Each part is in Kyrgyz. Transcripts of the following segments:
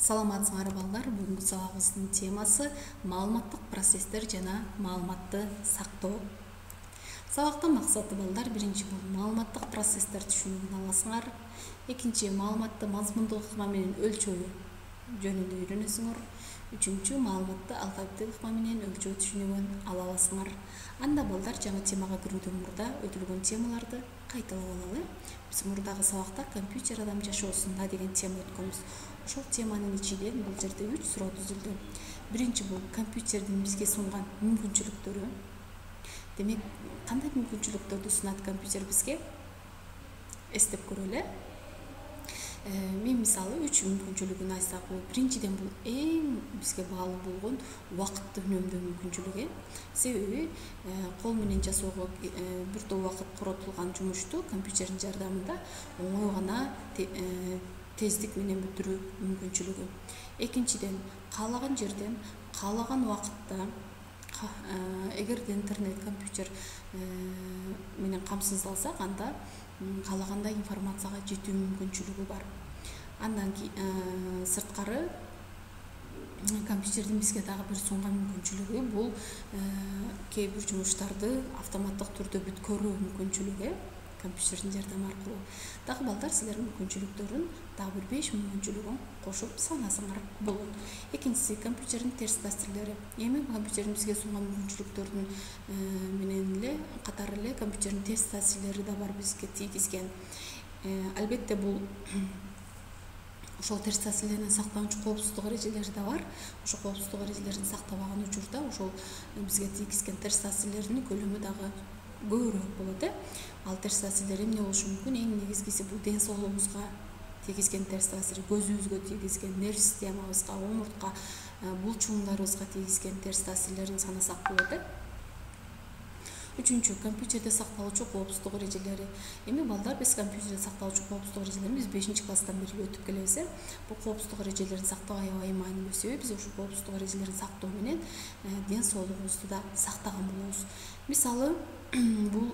Саламатсыңар балдар, бүгүнкү сабагыбыздын темасы маалыматтык процесстер жана маалыматты сактоо. Сабактын максаты балдар, биринчи бул маалыматтык процесстер түшүнүгүн аласыңар. Экинчи, маалыматты мазмундук ыкма менен өлчөө жөнүндө үйрөнөсүңөр. Үчүнчү, маалыматты алгоритмдик ыкма менен өлчөө түшүнүгүн ала аласыңар. Анда балдар, жаңы темага кирүүдөн мурда өтүлгөн темаларды кайталап алалы. Биз мурдагы сабакта компьютер адам жашоосунда деген тема өткөнбүз. Ошол теманын ичинен бул жерде 3 суроо түзүлдү. Биринчи бул компьютердин бизге сунган мүмкүнчүлүктөрү. Демек, кандай мүмкүнчүлүктөрдү сунат компьютер бизге? Эстеп көрөлү. Мен мисалы 3 мүмкүнчүлүгүн айтсак, биринчиден бул эң бизге баалуу болгон убакытты үнөмдөө мүмкүнчүлүгү. Себеби кол менен жасоого бир топ убакыт коротулган жумушту компьютердин жардамында оңой гана тездик менен бүтүрүү мүмкүнчүлүгү. Экинчиден, каалаган жерден, каалаган убакытта, эгерде интернет компьютер менен камсыздалсак, анда каалагандай информацияга жетүү мүмкүнчүлүгү бар. Андан сырткары компьютердин бизге дагы бир сунган мүмкүнчүлүгү бул кээ бир жумуштарды автоматтык түрдө бүткөрүү мүмкүнчүлүгү компьютердин жардамы аркылуу. Дагы балдар, силер мүмкүнчүлүктөрүн дагы бир 5 мүмкүнчүлүгүн кошуп санасаңар болот. Экинчиси, компьютердин терс таасирлери. Эми компьютердин бизге сунган мүмкүнчүлүктөрдүн менен эле катары эле компьютердин терс таасирлери да бар бизге тийгизген. Албетте бул ошол терс таасирлерден сактануучу коопсуздук эрежелери да бар. Ошол коопсуздук эрежелерин сактабаган учурда ошол бизге тийгизген терс таасирлердин көлөмү дагы көбүрөөк болот. Ал терс таасирлер эмне болушу мүмкүн? Эң негизгиси бул ден соолугубузга тийгизген терс таасир, көзүбүзгө тийгизген, нерв системабызга, омуртка булчуңдарыбызга тийгизген терс таасирлерин санасак болот. Үчүнчү, компьютерде сакталуучу коопсуздук эрежелери. Эми балдар, биз компьютерде сакталуучу коопсуздук эрежелерин биз 5-класстан бери өтүп келебиз. Бул коопсуздук эрежелерин сактабай аябай маанилүү, себеби биз ушул коопсуздук эрежелерин сактоо менен ден соолугубузду да сактаган болобуз. Мисалы, бул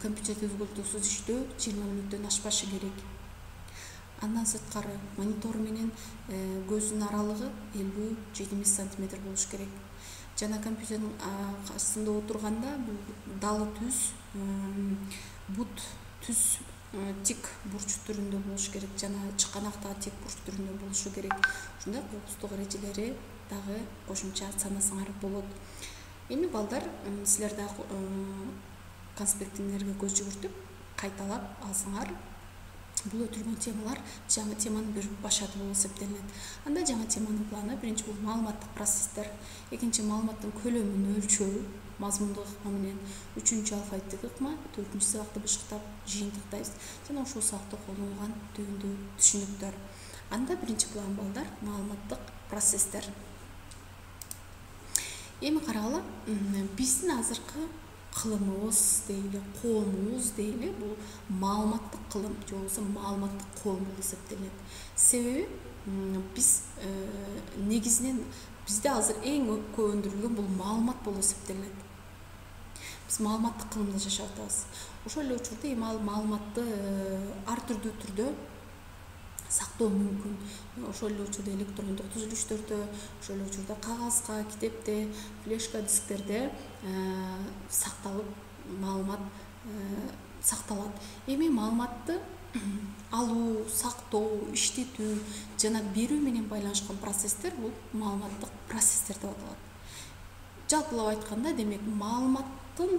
компьютерде үзгүлтүксүз иштөө 20 мүнөттөн ашпашы керек. Андан сырткары монитор менен көздүн аралыгы 50-70 сантиметр болуш керек. Жана компьютердин каршысында отурганда бул далы түз, бут түз тик бурч түрүндө болуш керек, жана чыканактагы тик бурч түрүндө болушу керек. Ушундай коопсуздук эрежелери дагы кошумча санасаңар болот. Эми балдар, силер дагы конспектиңерге көз жүгүртүп кайталап алсаңар, бул өтүлгөн темалар жаңы теманын бир башаты болуп эсептелет. Анда жаңы теманын планы: биринчи бул маалыматтык процесстер, экинчи маалыматтын көлөмүн өлчөө мазмундук ыкма менен, үчүнчү алфавиттик ыкма, төртүнчү сабакты бышыктап жыйынтыктайбыз жана ушул сабакта колдонулган түбүндүү түшүнүктөр. Анда биринчи план балдар маалыматтык процесстер. Эми карагыла, биздин азыркы кылымыбыз дейли, коомубуз дейли, бул маалыматтык кылым же болбосо маалыматтык коом болуп эсептелет. Себеби биз негизинен бизде азыр эң көп өндүрүлгөн бул маалымат болуп эсептелет. Биз маалыматтык кылымда жашап атабыз. Ошол эле учурда эми ал маалыматты ар түрдүү түрдө сактоо мүмкүн. Ошол эле учурда электрондук түзүлүштөрдө, ошол эле учурда кагазга, китепте, флешка дисктерде сакталып маалымат сакталат. Эми маалыматты алуу, сактоо, иштетүү жана берүү менен байланышкан процесстер бул маалыматтык процесстер деп аталат. Жалпылап айтканда, демек, маалыматтын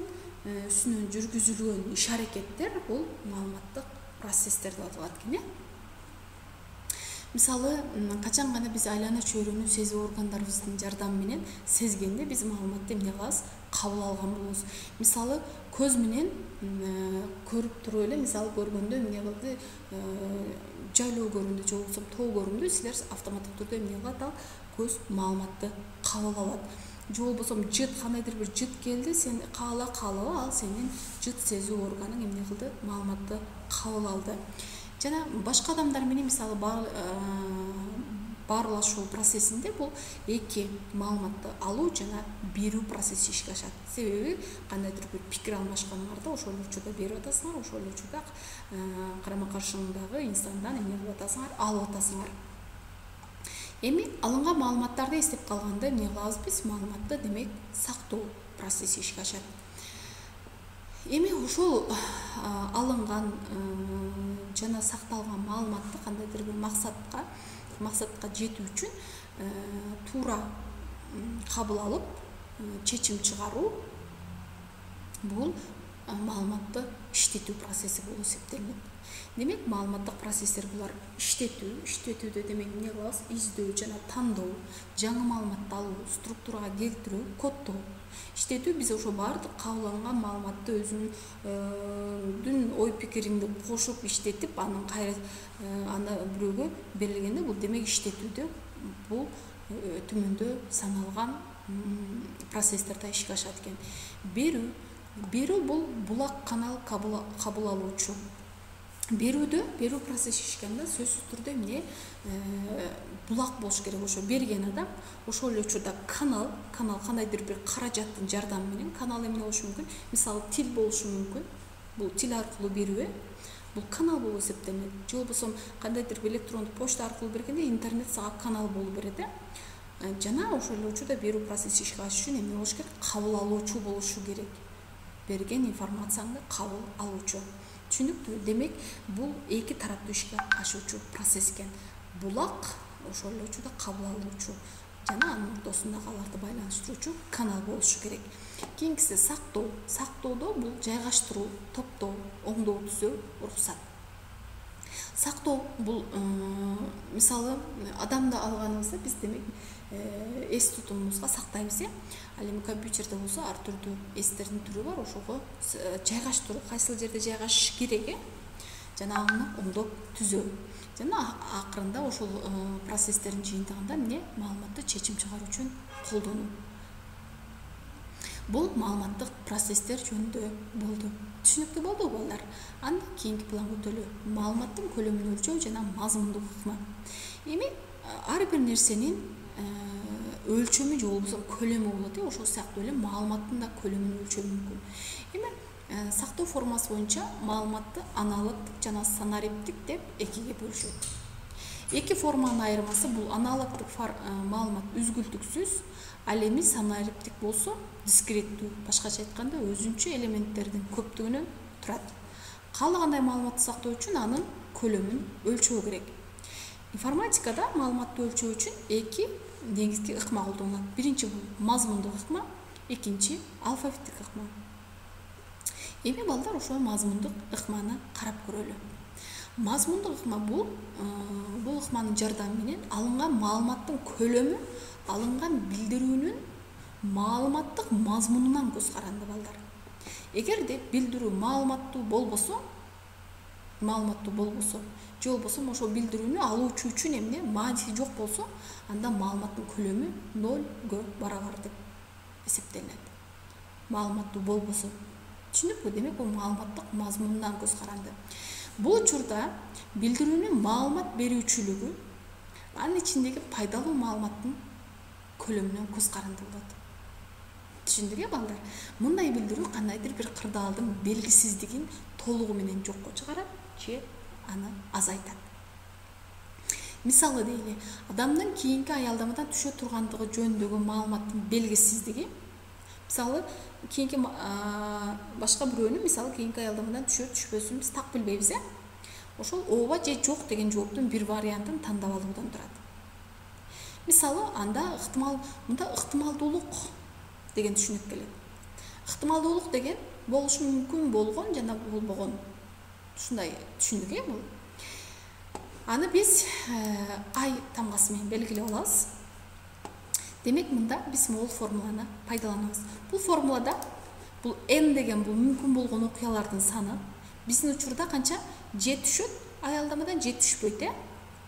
үстүнөн жүргүзүлгөн иш-аракеттер бул маалыматтык процесстер деп аталат экен. Мисалы, качан гана биз айлана чөйрөнү сезүү органдарыбыздын жардамы менен сезгенде биз маалыматты эмне кылабыз? Кабыл алган болобуз. Мисалы, көз менен көрүп туруп эле, мисалы көргөндө эмне кылды? Жайлоо көрүндү же болбосо тоо көрүндү, силер автоматтык түрдө эмне кылат? Ал көз маалыматты кабыл алат. Же болбосо жыт, кандайдыр бир жыт келди, сен каалабы, ал сенин жыт сезүү органың эмне кылды? Маалыматты кабыл алды. Жана башка адамдар менен мисалы баарлашуу процессинде бул эки маалыматты алуу жана берүү процесси ишке ашат. Себеби кандайдыр бир пикир алмашканыңарда ошол учурда берип атасыңар, ошол учурда карама каршыңдагы инсандан эмне кылып атасыңар? Алып атасыңар. Эми алынган маалыматтарды эстеп калганда эмне кылабыз биз? Маалыматты демек сактоо процесси ишке ашат. Эми ошол алынган жана сакталган маалыматты кандайдыр бир максатка жетүү үчүн туура кабыл алып чечим чыгаруу бул маалыматты иштетүү процесси болуп эсептелинет. Демек маалыматтык процесстер булар иштетүүдө демек эмне кылабыз? Издөө жана тандоо, жаңы маалыматты алуу, структурага келтирүү, коддоо. Иштетүү биз ошо баардык кабыл алынган маалыматты өзүңдүн ой пикириңди кошуп иштетип, аны бирөөгө берилгенде бул демек иштетүүдө бул төмөндө саналган процесстерде ишке ашат экен. Берүү бул булак канал кабыл алуучу. Берүү процесси ишкенде сөзсүз түрдө эмне булак болуш керек. Ошо берген адам ошол эле учурда канал кандайдыр бир каражаттын жардамы менен канал эмне болушу мүмкүн? Мисалы тил болушу мүмкүн. Бул тил аркылуу берүү. Бул канал болуп эсептелинет. Же болбосо кандайдыр бир электрондук почта аркылуу бергенде интернет сага канал болуп берет. Жана ошол эле учурда берүү процесси ишке ашыш үчүн эмне болуш керек? Кабыл алуучу болушу керек. Берген информацияңды кабыл алуучу. Түшүнүктүбү? Демек бул эки тараптуу ишке ашуучу процесс экен. Булак ошол эле учурда кабыл алуучу жана анын ортосундагы аларды байланыштыруучу канал болушу керек. Кийинкиси сактоо. Сактоодо бул жайгаштыруу, топтоо, оңдоо түзөө уруксат. Сактоо бул мисалы адамды алганыбызда биз демек эс тутумубузга сактайбыз. Ал эми компьютерде болсо ар түрдүү эстердин түрү бар, ошого жайгаштыруу, кайсыл жерде жайгашыш керек жана аны оңдоп түзөө. Жана акырында ошол процесстердин жыйынтыгында эмне? Маалыматты чечим чыгаруу үчүн колдонуу. Бул маалыматтык процесстер жөнүндө болду. Түшүнүктүү болду балдар? Андан кийинки планга өтөлү. Маалыматтын көлөмүн өлчөө жана мазмундук ыкма. Эми ар бир нерсенин өлчөмү же болбосо көлөмү болот. Ошол сыяктуу эле маалыматтын да көлөмүн өлчөө мүмкүн. Эми сактоо формасы боюнча маалыматты аналогдук жана санариптик деп экиге бөлүшөт. Эки форманын айырмасы бул аналогдук маалымат үзгүлтүксүз, ал эми санариптик болсо дискреттүү, башкача айтканда өзүнчө элементтердин көптүгүнөн турат. Каалагандай маалыматты сактоо үчүн анын көлөмүн өлчөө керек. Информатикада маалыматты өлчөө үчүн эки негизги ыкма колдонулат. Биринчи бул мазмундук ыкма, экинчи алфавиттик ыкма. Эми балдар ошол мазмундук ыкманы карап көрөлү. Мазмундук ыкма бул ыкманын жардамы менен алынган маалыматтын көлөмү алынган билдирүүнүн маалыматтык мазмунунан көз каранды балдар. Эгерде билдирүү маалыматтуу болбосо, же болбосо ошол билдирүүнү алуучу үчүн эмне мааниси жок болсо, анда маалыматтын көлөмү 0 барабар деп эсептелинет. Маалыматтуу болбосо. Түшүнүкпү? Демек бул маалыматтык мазмунунан көз каранды. Бул учурда билдирүүнүн маалымат берүүчүлүгү анын ичиндеги пайдалуу маалыматтын көлөмүнөн көз каранды болот. Түшүндүк балдар? Мындай билдирүү кандайдыр бир кырдаалдын белгисиздигин толугу менен жокко чыгарат же аны азайтат. Мисалы дейли, адамдын кийинки аялдамадан түшө тургандыгы жөнүндөгү маалыматтын белгисиздиги. Мисалы, кийинки башка бирөөнүн мисалы кийинки аялдамадан түшөсүн биз так билбейбиз. Ошол ооба же жок деген жооптун бир вариантын тандап алуудан турат. Мисалы, анда ыктымалдуулук деген түшүнүк келет. Ыктымалдуулук деген болушу мүмкүн болгон жана болбогон. Ушундай түшүндүк бул. Аны биз ай тамгасы менен белгилеп алабыз. Демек мында биз могул формуланы пайдаланабыз. Бул формулада бул n деген бул мүмкүн болгон окуялардын саны. Биздин учурда канча? Же түшөт, аялдамадан же түшпөйт.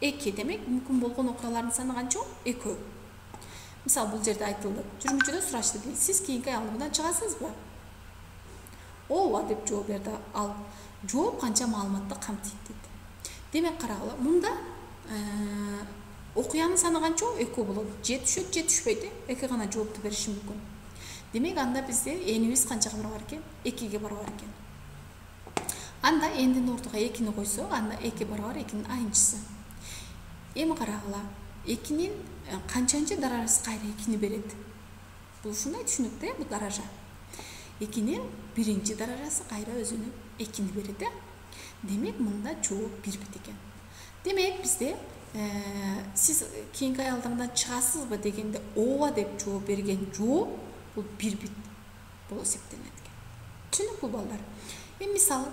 2 демек мүмкүн болгон окуялардын саны канча? 2. Мисалы бул жерде айтылды. Жүргүнчүдөн сурашты. Сиз кийинки аялдамадан чыгасызбы? Ооба деп жооп берди ал. Жооп канча маалыматты камтыйт дейт. Демек карагыла, мында окуянын саны канча? 2 болот. Же түшөт, же түшпөйт. 2 гана жоопту бериши мүмкүн. Демек анда бизде энибиз канчага барабар экен? 2ге барабар экен. Анда эндин ортого 2-ни койсок, анда 2 барабар 2-нин айынчысы. Эми карагыла. экинин канчанчы даражасы кайра экини берет. Бул ушундай түшүнүктүү, бул даража. Экинин биринчи даражасы кайра өзүнүн экини берет. Демек мында жооп бир бит экен. Демек бизде сиз кийинки аялдардан чыгасызбы дегенде ооба деп жооп берген жооп бул бир бит болуп эсептелет экен. Түшүнүктүү балдар. Мисалы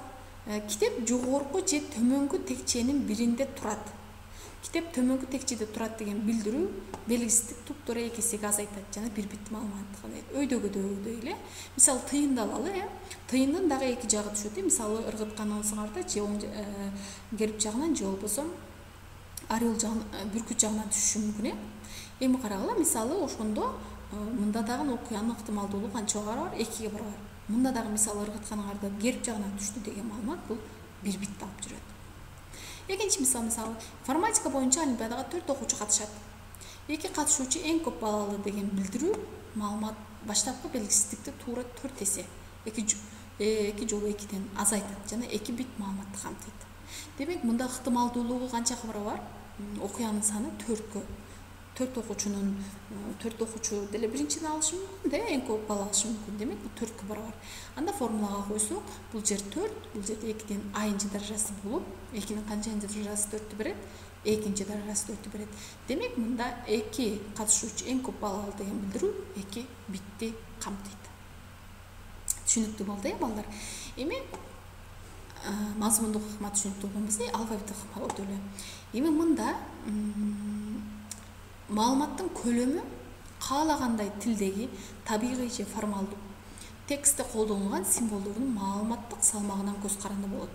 китеп жогорку же төмөнкү текченин биринде турат. Китеп төмөнкү текчеде турат деген билдирүү белгисиздик туптуура 2 эсеге азайтат жана бир бит маалыматты кылат. Өйдөгөдөгүдөй эле. Мисалы тыйынды алалы, тыйындын дагы эки жагы түшөт. Мисалы ыргытканыңыздарда же оң керип жагынан же болбосо орел жагынан, бүркүт жагынан түшүшү мүмкүн. Эми карагыла, мисалы ошондо мында дагы окуянын ыктымалдуулугу канчага барабар? 2-ге барабар. Мында дагы мисалы ыргытканыңарда керип жагынан түштү деген маалымат бул бир битти алып жүрөт. Экинчи мисалы информатика боюнча олимпиадага 4 окуучу катышат. 2 катышуучу эң көп балл алды деген билдирүү маалымат баштапкы белгисиздикти туура 4 эсе 2 жолу 2ден азайтат жана 2 бит маалыматты камтыйт. Демек мында ыктымалдуулугу канчага барабар? Окуянын саны 4кө. 4 окуучу деле биринчиден алышы мүмкүн, эң көп балл алышы мүмкүн. Демек бул 4кө барабар. Анда формулага койсок, бул жер 4, бул жерде 2ден айынчы даражасы болуп, 2нин канчанчы даражасы 4тү берет? Экинчи даражасы 4тү берет. Демек мында 2 катышуучу эң көп балл алды деген билдирүү 2 битти камтыйт. Түшүнүктүү болду, балдар. Эми мазмундук ыкма түшүнүктүү болгонбуз, алфавиттик ыкма өтө эле. Эми мында маалыматтын көлөмү каалагандай тилдеги табигый же формалдуу текстте колдонулган символдордун маалыматтык салмагынан көз каранды болот.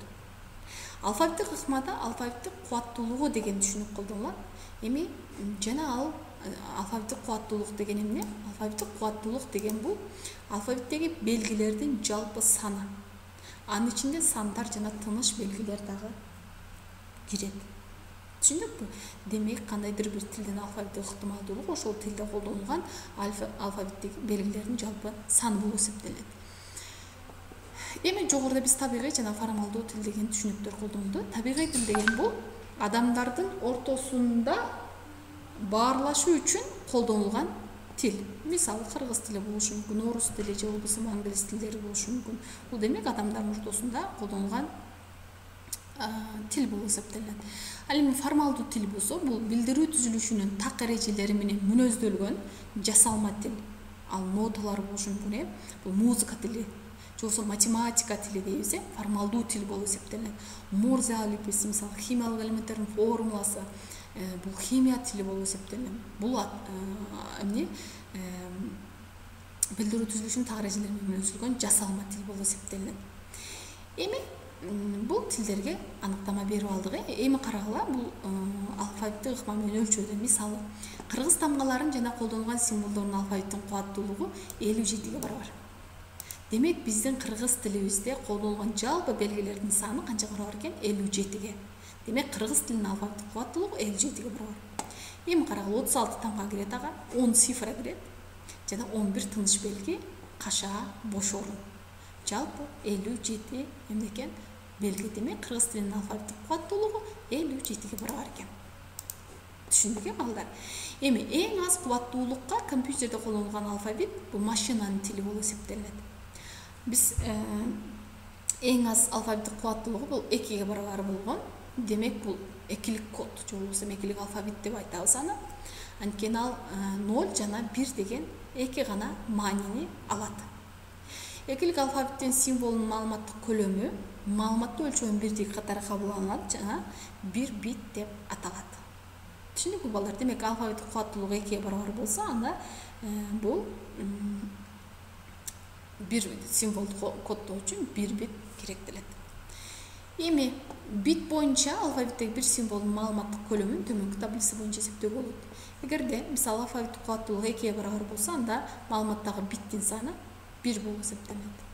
Алфавиттик ыкмада алфавиттик кубаттуулугу деген түшүнүк колдонулат. Эми жана ал алфавиттик кубаттуулук деген эмне? Алфавиттик кубаттуулук деген бул алфавиттеги белгилердин жалпы саны. Анын ичинде сандар жана тыныш белгилер дагы кирет. Түшүндүкпү? Демек кандайдыр бир тилдин алфавиттик ыктымалдуулугу ошол тилде колдонулган алфавиттик белгилердин жалпы саны болуп эсептелет. Эми жогоруда биз табигый жана формалдуу тил деген түшүнүктөр колдонулду. Табигый тил деген бул адамдардын ортосунда баарлашуу үчүн колдонулган тил. Мисалы кыргыз тили болушу мүмкүн, орус тили же болбосо англис тилдери болушу мүмкүн. Бул демек адамдардын ортосунда колдонулган тил болуп эсептелет. Ал эми формалдуу тил болсо, бул билдирүү түзүлүшүнүн так эрежелери менен мүнөздөлгөн жасалма тил. Ал ноталар болушу мүмкүн, бул музыка тили, же болбосо математика тили дейбиз, формалдуу тил болуп эсептелет. Морзе алфависи, мисалы химиялык элементтердин формуласы, бул химия тили болуп эсептелет. Бул эмне? Билдирүү түзүлүшүнүн так эрежелери менен мүнөздөлгөн жасалма тил болуп эсептелет. Эми бул тилдерге аныктама берип алдык. Эми карагыла, бул алфавиттик ыкма менен өлчөдө. Мисалы, кыргыз тамгаларын жана колдонулган символдордун алфавиттин кубаттуулугу 57-ге барабар. Демек биздин кыргыз тилибизде колдонулган жалпы белгилердин саны канчага барабар экен? 57-ге. Демек кыргыз тилинин алфавиттик кубаттуулугу 57-ге барабар. Эми карагыла, 36 тамга кирет, 10 цифра кирет жана 11 тыныч белги, каша, бош орун. Жалпы 57 эмне экен? Белги. Демек кыргыз тилинин алфавиттик кубаттуулугу 57-ге барабар экен. Түшүндүк, балдар? Эми эң аз кубаттуулукка компьютерде колдонулган алфавит бул машинанын тили болуп эсептелет. Биз эң аз алфавиттик кубаттуулугу бул 2-ге барабар болгон. Демек бул экилик код, же болбосо экилик алфавит деп айтабыз аны. Анткени ал 0 жана 1 деген 2 гана маанини алат. Экилик алфавиттин символунун маалыматтык көлөмү маалыматты өлчөмүн бирдиги катары кабылданат жана 1 бит деп аталат. Түшүндүкпү, балдар? Демек алфавиттик кубаттуулугу 2-ге барабар болсо, анда бул бир символду коддоо үчүн 1 бит керектелет. Эми бит боюнча алфавиттеги бир символдун маалыматтык көлөмүн төмөнкү таблица боюнча эсептөөгө болот. Эгерде мисалы алфавиттик кубаттуулугу 2-ге барабар болсо, анда маалыматтагы биттин саны 1 болуп эсептелет.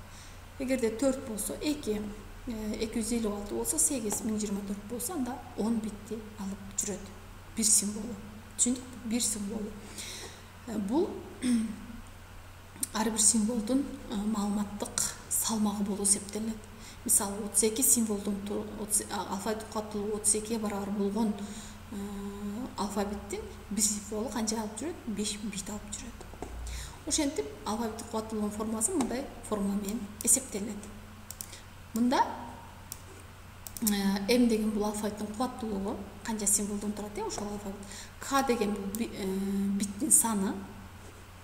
Эгерде 4 болсо 2, 256 болсо 8, 1024 болсо, анда 10 битти алып жүрөт. Бир символу. Түшүндүкпү? Бир символу. Бул ар бир символдун маалыматтык салмагы болуп эсептелет. Мисалы 32 символдун алфавиттик кубаттуулугу 32-ге барабар болгон алфавиттин бир символу канча алып жүрөт? 5 бит алып жүрөт. Ошентип алфавиттик кубаттуулугунун формуласы мындай формула менен эсептелет. Мында М деген бул алфавиттин кубаттуулугу канча символдон турат? Ошол алфавит. К деген бул биттин саны.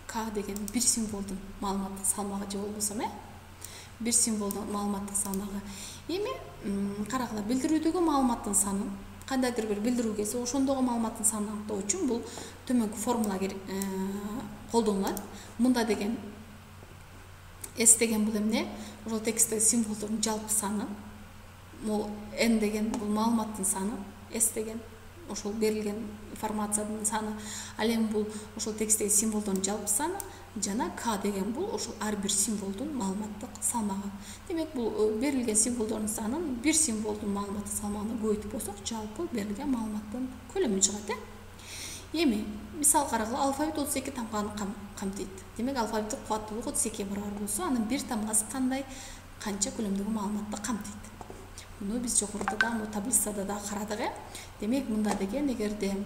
К деген бир символдун маалыматтык салмагы же болбосо бир символдун маалыматтык салмагы. Эми карагыла, билдирүүдөгү маалыматтын санын кандайдыр бир билдирүү келсе, ошондогу маалыматтын санын аныктоо үчүн бул төмөнкү формула колдонулат. Мында деген S деген бул эмне? Ошол тексттеги символдордун жалпы саны. N деген бул маалыматтын саны, S деген ошол берилген информациянын саны, ал эми бул ошол тексттеги символдордун жалпы саны, жана К деген бул ошол ар бир символдун маалыматтык салмагы. Демек бул берилген символдордун санын бир символдун маалыматтык салмагына көбөйтүп койсок, жалпы берилген маалыматтын көлөмү чыгат. Эми мисал карагыла, алфавит 32 тамганы камтыйт. Демек алфавиттик кубаттуулугу 32 барабар болсо, анын бир тамгасы канча көлөмдөгү маалыматты камтыйт? Буну биз жогоруда да, таблицада да карадык. Демек мында деген эгерде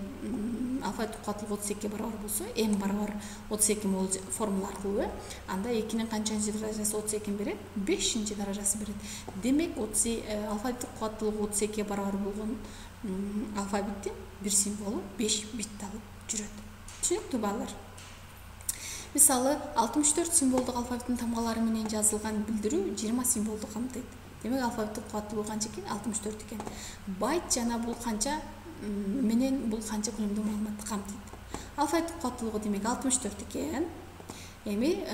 алфавиттик кубаттуулугу 32 барабар болсо, М барабар 32 могул формула аркылуу, анда 2-нин канчанчы даражасы 32 берет? 5-нчи даражасы берет. Демек алфавиттик кубаттуулугу 32 барабар болгон алфавиттин бир символу 5 битти алып жүрөт. Түшүнүктүү балдар? Мисалы 64 символдук алфавиттин тамгалары менен жазылган билдирүү 20 символду камтыйт. Демек алфавиттик кубаттуулугу канча экен? 64 экен. Байт жана бул канча менен бул канча көлөмдө маалыматты камтыйт? Алфавиттик кубаттуулугу демек 64 экен. Эми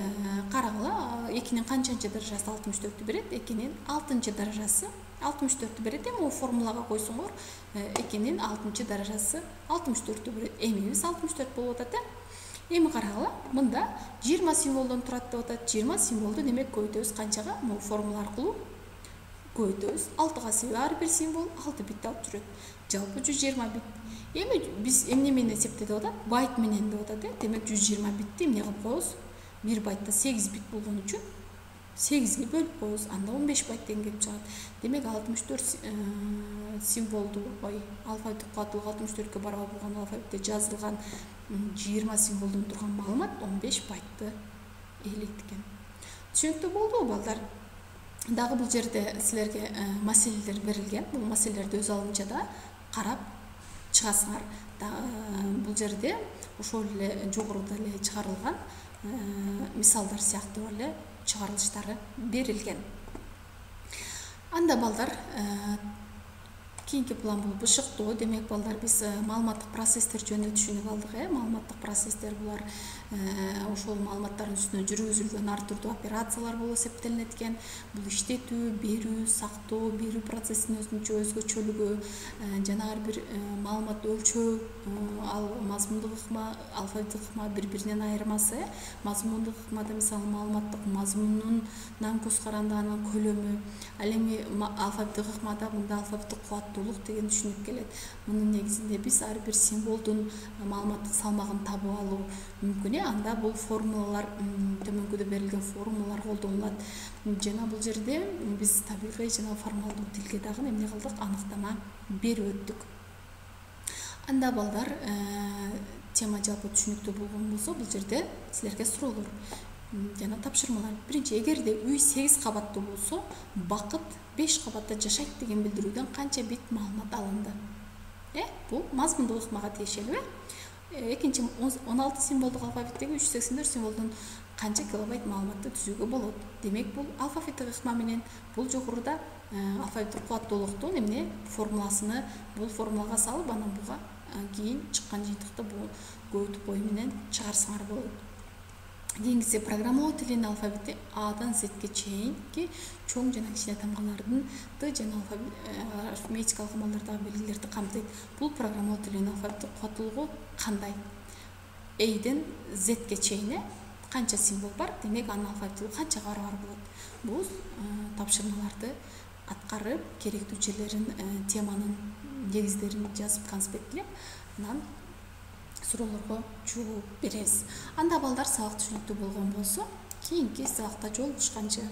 карагыла, 2-нин канчанчы даражасы 64-тү берет? 2-нин 6-нчы даражасы 64-тү берет. Эми формулага койсоңор, 2-нин 6-нчы даражасы 64-тү берет. Эмибиз 64 болуп атат. Эми карагыла, мында 20 символдон турат деп атат. 20 символду демек көбөйтөбүз канчага? Бул формула аркылуу көбөйтөбүз. 6га себеби ар бир символ 6 бит алып жүрөт. Жалпы 120 бит. Эми биз эмне менен эсептеди деп атат? Байт менен деп атат. Демек 120 битти эмне кылып коебуз? 1 байтта 8 бит болгон үчүн 8ге бөлүп коебуз. Анда 15 байт деген келип чыгат. Демек 64 символду, алфавиттик кубаттуулугу 64-кө барабар болгон алфавитте жазылган 20 символдон турган маалымат 15 байтты ээлейт экен. Түшүнүктүү болдубу балдар? Дагы бул жерде силерге маселелер берилген. Бул маселелерди өз алдынча да карап чыгасыңар. Бул жерде ошол эле жогоруда эле чыгарылган мисалдар сыяктуу эле чыгарылыштары берилген. Анда балдар, кийинки план бул бышыктоо. Демек балдар, биз маалыматтык процесстер жөнүндө түшүнүп алдык. Маалыматтык процесстер булар ошол маалыматтардын үстүнө жүргүзүлгөн ар түрдүү операциялар болуп эсептелинет экен. Бул иштетүү, берүү, сактоо, берүү процессинин өзгөчөлүгү, жана ар бир маалыматты өлчөө, ал мазмундук ыкма, алфавиттик ыкма бири-биринен айырмасы. Мазмундук ыкмада мисалы маалыматтык мазмунунан көз каранды анын көлөмү, ал эми алфавиттик ыкмада мында алфавиттик кубаттуулук деген түшүнүк келет. Мунун негизинде биз ар бир символдун маалыматтык салмагын табып алуу мүмкүн. Анда бул формулалар, төмөнкүдө берилген формулалар колдонулат. Жана бул жерде биз табигый жана формалдуу тилге дагы эмне кылдык? Аныктама берип өттүк. Анда балдар, тема жалпы түшүнүктүү болгон болсо, бул жерде силерге суроолор жана тапшырмалар. Биринчи, эгерде үй 8 кабаттуу болсо, бакыт 5 кабатта жашайт деген билдирүүдөн канча бит маалымат алынды? Бул мазмундук ыкмага тиешелүү. Экинчи, 16 символдук алфавиттеги 384 символдун канча килобайт маалыматты түзүүгө болот? Демек бул алфавиттик ыкма менен бул жогоруда алфавиттик кубаттуулуктун эмне формуласыны бул формулага салып, анан буга кийин чыккан жыйынтыкты бул көбөйтүп кою менен чыгарсаңар болот. Кийинкиси, программалоо тилинин алфавити Адан Зге чейинки чоң жана кичине тамгалардын Т жана арифметикалык амалдардагы белгилерди камтыйт. Бул программалоо тилинин алфавиттик кубаттуулугу кандай? Эйден Зге чейин канча символ бар? Демек анын алфавиттүүлүгү канчага барабар болот? Бул тапшырмаларды аткарып, керектүү жерлерин, теманын негиздерин жазып конспектлеп, анан суроолорго жооп беребиз. Анда балдар, сабак түшүнүктүү болгон болсо, кийинки сабакта жолугушканча